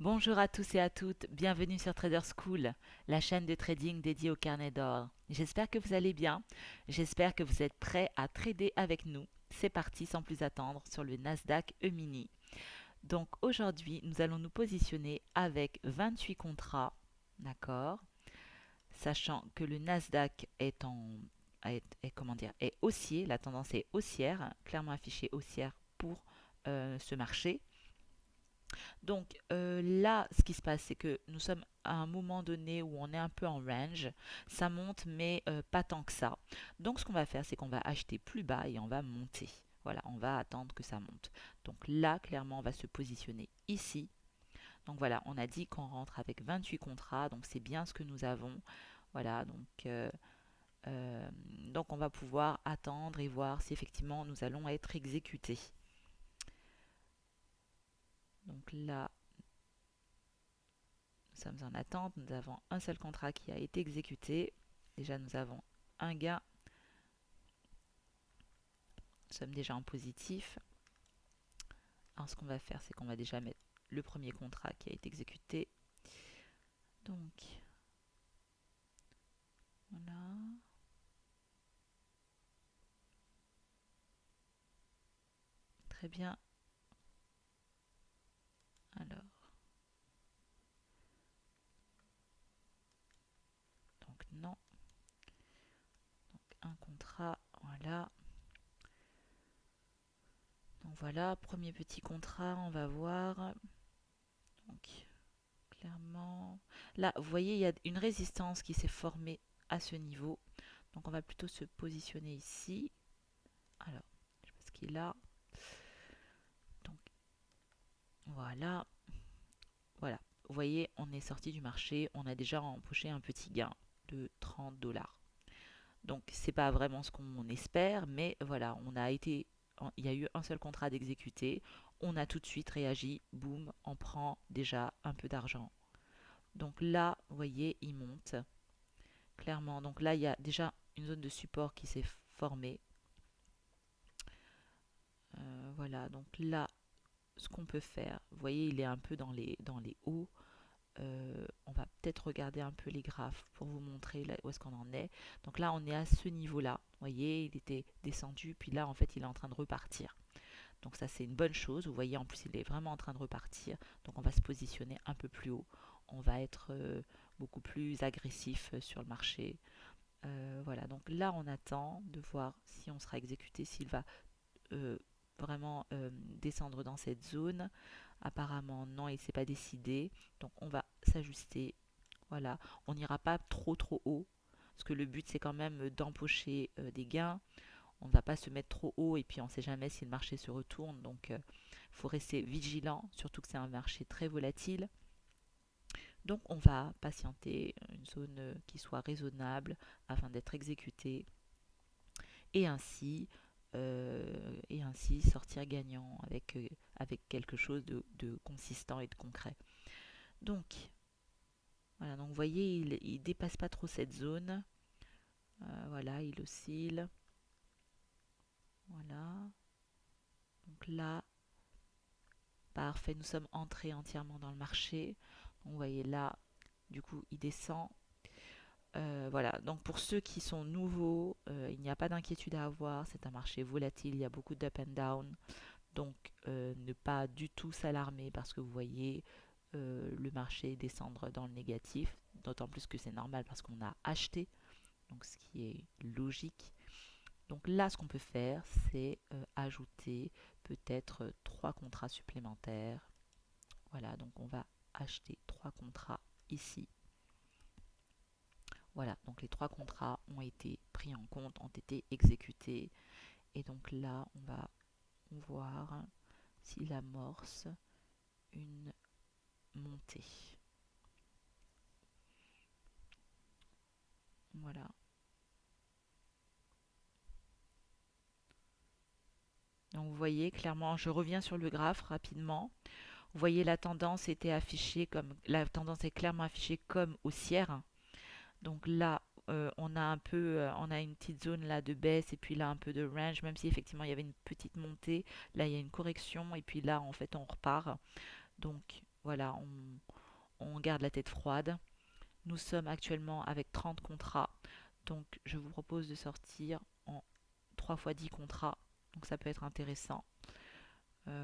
Bonjour à tous et à toutes, bienvenue sur Trader School, la chaîne de trading dédiée au carnet d'or. J'espère que vous allez bien, j'espère que vous êtes prêts à trader avec nous. C'est parti sans plus attendre sur le Nasdaq E-mini. Donc aujourd'hui, nous allons nous positionner avec 28 contrats, d'accord, sachant que le Nasdaq comment dire, est haussier, la tendance est haussière, clairement affichée haussière pour ce marché. Donc là, ce qui se passe, c'est que nous sommes à un moment donné où on est un peu en range. Ça monte, mais pas tant que ça. Donc ce qu'on va faire, c'est qu'on va acheter plus bas et on va monter. Voilà, on va attendre que ça monte. Donc là, clairement, on va se positionner ici. Donc voilà, on a dit qu'on rentre avec 28 contrats, donc c'est bien ce que nous avons. Voilà, euh, donc on va pouvoir attendre et voir si effectivement nous allons être exécutés. Donc là, nous sommes en attente, nous avons un seul contrat qui a été exécuté. Déjà, nous avons un gain, nous sommes déjà en positif. Alors, ce qu'on va faire, c'est qu'on va déjà mettre le premier contrat qui a été exécuté. Donc, voilà. Très bien. Alors, donc non. Donc, un contrat, voilà. Donc voilà, premier petit contrat, on va voir. Donc, clairement. Là, vous voyez, il y a une résistance qui s'est formée à ce niveau. Donc, on va plutôt se positionner ici. Alors, je sais pas ce qu'il a. Donc, voilà. Voilà. Vous voyez, on est sorti du marché. On a déjà empoché un petit gain de 30 dollars. Donc, c'est pas vraiment ce qu'on espère, mais voilà, il y a eu un seul contrat d'exécuter. On a tout de suite réagi. Boum, on prend déjà un peu d'argent. Donc là, vous voyez, il monte clairement. Donc là, il y a déjà une zone de support qui s'est formée. Voilà, donc là, ce qu'on peut faire, vous voyez, il est un peu dans les hauts. On va peut-être regarder un peu les graphes pour vous montrer là, où est-ce qu'on en est. Donc là, on est à ce niveau-là. Vous voyez, il était descendu, puis là, en fait, il est en train de repartir. Donc ça, c'est une bonne chose. Vous voyez, en plus, il est vraiment en train de repartir. Donc on va se positionner un peu plus haut. On va être beaucoup plus agressif sur le marché. Voilà, donc là, on attend de voir si on sera exécuté, s'il va euh, vraiment descendre dans cette zone. Apparemment, non, il ne s'est pas décidé. Donc, on va s'ajuster. Voilà, on n'ira pas trop trop haut. Parce que le but, c'est quand même d'empocher des gains. On ne va pas se mettre trop haut et puis on ne sait jamais si le marché se retourne. Donc, il faut rester vigilant, surtout que c'est un marché très volatile. Donc, on va patienter une zone qui soit raisonnable afin d'être exécuté et ainsi sortir gagnant avec quelque chose de consistant et de concret. Donc, voilà, donc vous voyez, il dépasse pas trop cette zone. Voilà, il oscille. Voilà. Donc là, parfait, nous sommes entrés entièrement dans le marché. Donc vous voyez là, du coup, il descend. Voilà, donc pour ceux qui sont nouveaux, il n'y a pas d'inquiétude à avoir. C'est un marché volatile, il y a beaucoup d'up and down. Donc ne pas du tout s'alarmer parce que vous voyez le marché descendre dans le négatif. D'autant plus que c'est normal parce qu'on a acheté, donc ce qui est logique. Donc là, ce qu'on peut faire, c'est ajouter peut-être trois contrats supplémentaires. Voilà, donc on va acheter trois contrats ici. Voilà, donc les trois contrats ont été pris en compte, ont été exécutés. Et donc là, on va voir s'il amorce une montée. Voilà. Donc vous voyez clairement, je reviens sur le graphe rapidement. Vous voyez la tendance est clairement affichée comme haussière. Donc là, on a une petite zone là de baisse et puis là un peu de range, même si effectivement il y avait une petite montée. Là, il y a une correction et puis là, en fait, on repart. Donc voilà, on garde la tête froide. Nous sommes actuellement avec 30 contrats, donc je vous propose de sortir en 3 fois 10 contrats, donc ça peut être intéressant.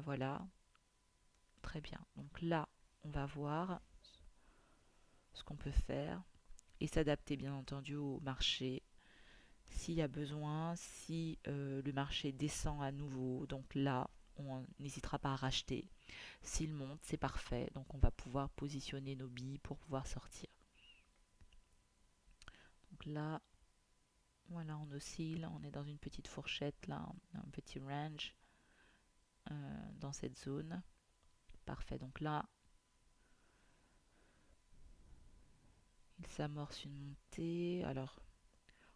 Voilà, très bien. Donc là, on va voir ce qu'on peut faire et s'adapter bien entendu au marché s'il y a besoin, si le marché descend à nouveau, donc là, on n'hésitera pas à racheter. S'il monte, c'est parfait, donc on va pouvoir positionner nos billes pour pouvoir sortir. Donc là, voilà, on oscille, on est dans une petite fourchette, là, un petit range dans cette zone. Parfait, donc là, il s'amorce une montée. Alors,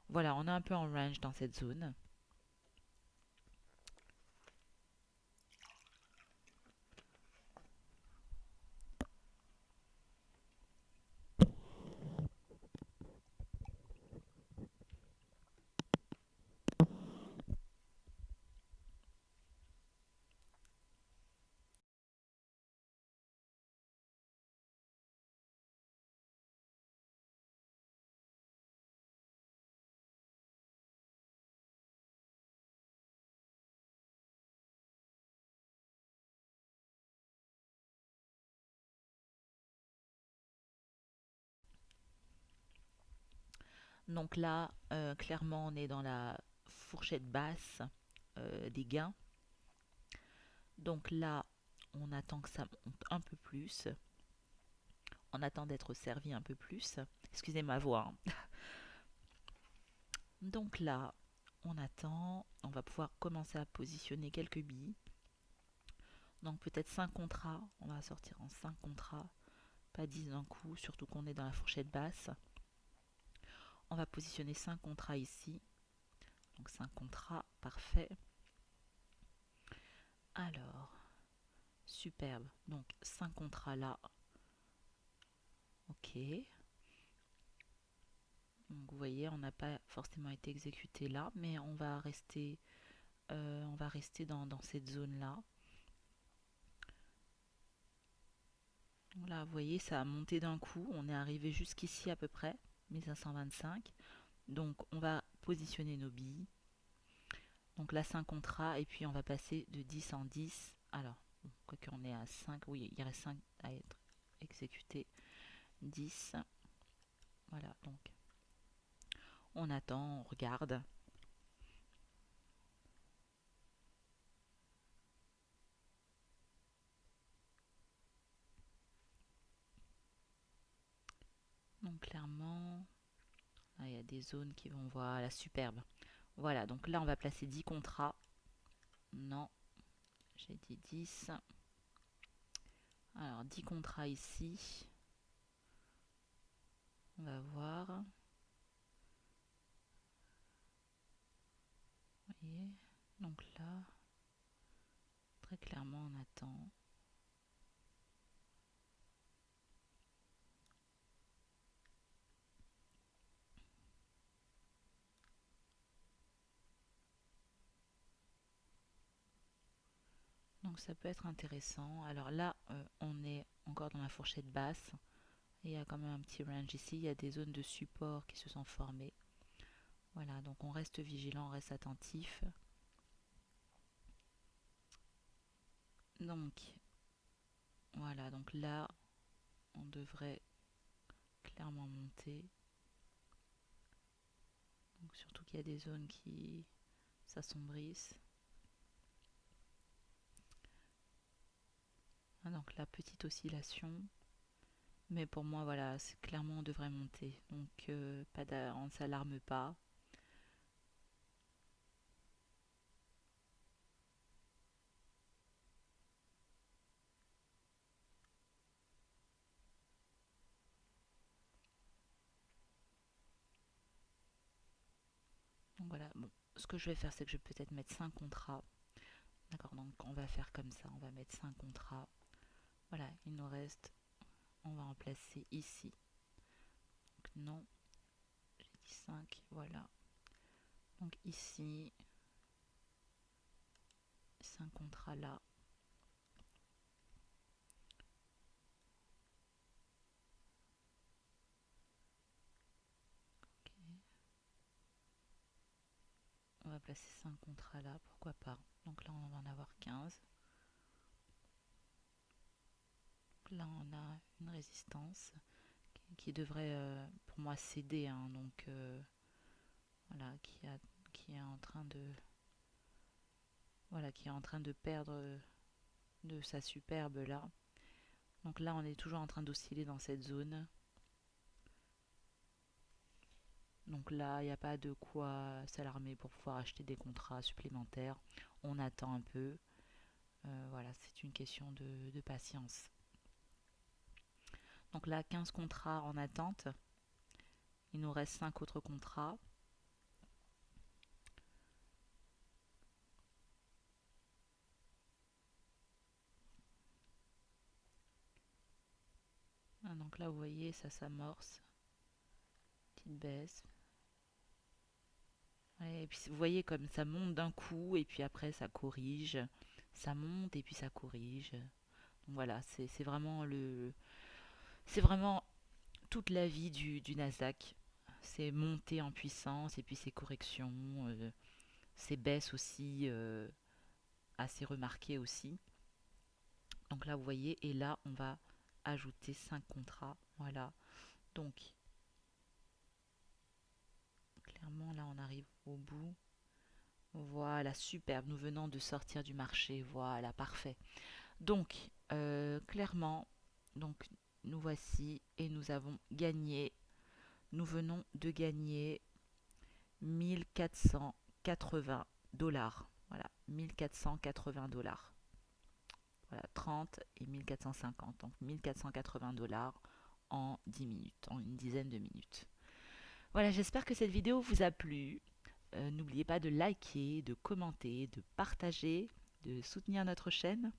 voilà, on est un peu en range dans cette zone. Donc là, clairement, on est dans la fourchette basse des gains. Donc là, on attend que ça monte un peu plus. On attend d'être servi un peu plus. Excusez ma voix, hein. Donc là, on attend. On va pouvoir commencer à positionner quelques billes. Donc peut-être 5 contrats. On va sortir en 5 contrats. Pas 10 d'un coup, surtout qu'on est dans la fourchette basse. On va positionner 5 contrats ici. Donc 5 contrats, parfait. Alors, superbe. Donc 5 contrats là. Ok. Donc vous voyez, on n'a pas forcément été exécuté là, mais on va rester dans cette zone-là. Là, vous voyez, ça a monté d'un coup. On est arrivé jusqu'ici à peu près, 1525. Donc on va positionner nos billes. Donc là, 5 contrats, et puis on va passer de 10 en 10. Alors, quoi qu'on est à 5, oui, il reste 5 à être exécutés. 10. Voilà, donc on attend, on regarde. Donc clairement, là, il y a des zones qui vont voir la superbe. Voilà, donc là, on va placer 10 contrats. Non, j'ai dit 10. Alors, 10 contrats ici. On va voir. Vous voyez, donc là, très clairement, on attend. Donc ça peut être intéressant. Alors là, on est encore dans la fourchette basse. Il y a quand même un petit range ici. Il y a des zones de support qui se sont formées. Voilà, donc on reste vigilant, on reste attentif. Donc voilà, donc là, on devrait clairement monter. Donc surtout qu'il y a des zones qui s'assombrissent. Ah, donc la petite oscillation. Mais pour moi, voilà, c'est clairement on devrait monter. Donc on ne s'alarme pas. Donc voilà, bon, ce que je vais faire, c'est que je vais peut-être mettre 5 contrats. D'accord, donc on va faire comme ça, on va mettre 5 contrats. Voilà, il nous reste, on va en placer ici. Donc non, j'ai dit 5, voilà. Donc ici, 5 contrats là. va placer 5 contrats là, pourquoi pas. Donc là, on va en avoir 15. Là, on a une résistance qui devrait, pour moi, céder, hein, donc voilà, qui est en train de, voilà, qui est en train de perdre de sa superbe là. Donc là, on est toujours en train d'osciller dans cette zone. Donc là, il n'y a pas de quoi s'alarmer pour pouvoir acheter des contrats supplémentaires. On attend un peu. Voilà, c'est une question de patience. Donc là, 15 contrats en attente. Il nous reste 5 autres contrats. Ah, donc là, vous voyez, ça s'amorce. Petite baisse. Ouais, et puis vous voyez comme ça monte d'un coup et puis après ça corrige. Ça monte et puis ça corrige. Donc voilà, c'est vraiment c'est vraiment toute la vie du Nasdaq. C'est montées en puissance et puis ces corrections, ces baisses aussi assez remarquées aussi. Donc là, vous voyez, et là, on va ajouter 5 contrats. Voilà. Donc, clairement, là, on arrive au bout. Voilà, superbe. Nous venons de sortir du marché. Voilà, parfait. Donc, clairement, donc, nous voici et nous avons gagné. Nous venons de gagner 1480 $. Voilà, 1480 $. Voilà, 30 et 1450. Donc 1480 $ en 10 minutes, en une dizaine de minutes. Voilà, j'espère que cette vidéo vous a plu. N'oubliez pas de liker, de commenter, de partager, de soutenir notre chaîne.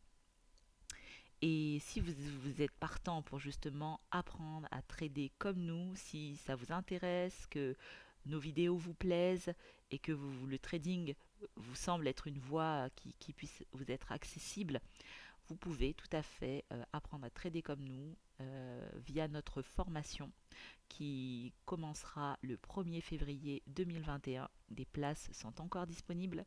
Et si vous êtes partant pour justement apprendre à trader comme nous, si ça vous intéresse, que nos vidéos vous plaisent et que le trading vous semble être une voie qui puisse vous être accessible, vous pouvez tout à fait apprendre à trader comme nous via notre formation qui commencera le 1er février 2021. Des places sont encore disponibles.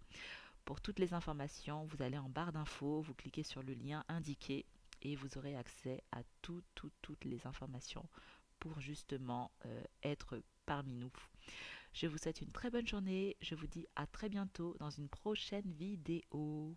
Pour toutes les informations, vous allez en barre d'infos, vous cliquez sur le lien indiqué et vous aurez accès à toutes les informations pour justement être parmi nous. Je vous souhaite une très bonne journée. Je vous dis à très bientôt dans une prochaine vidéo.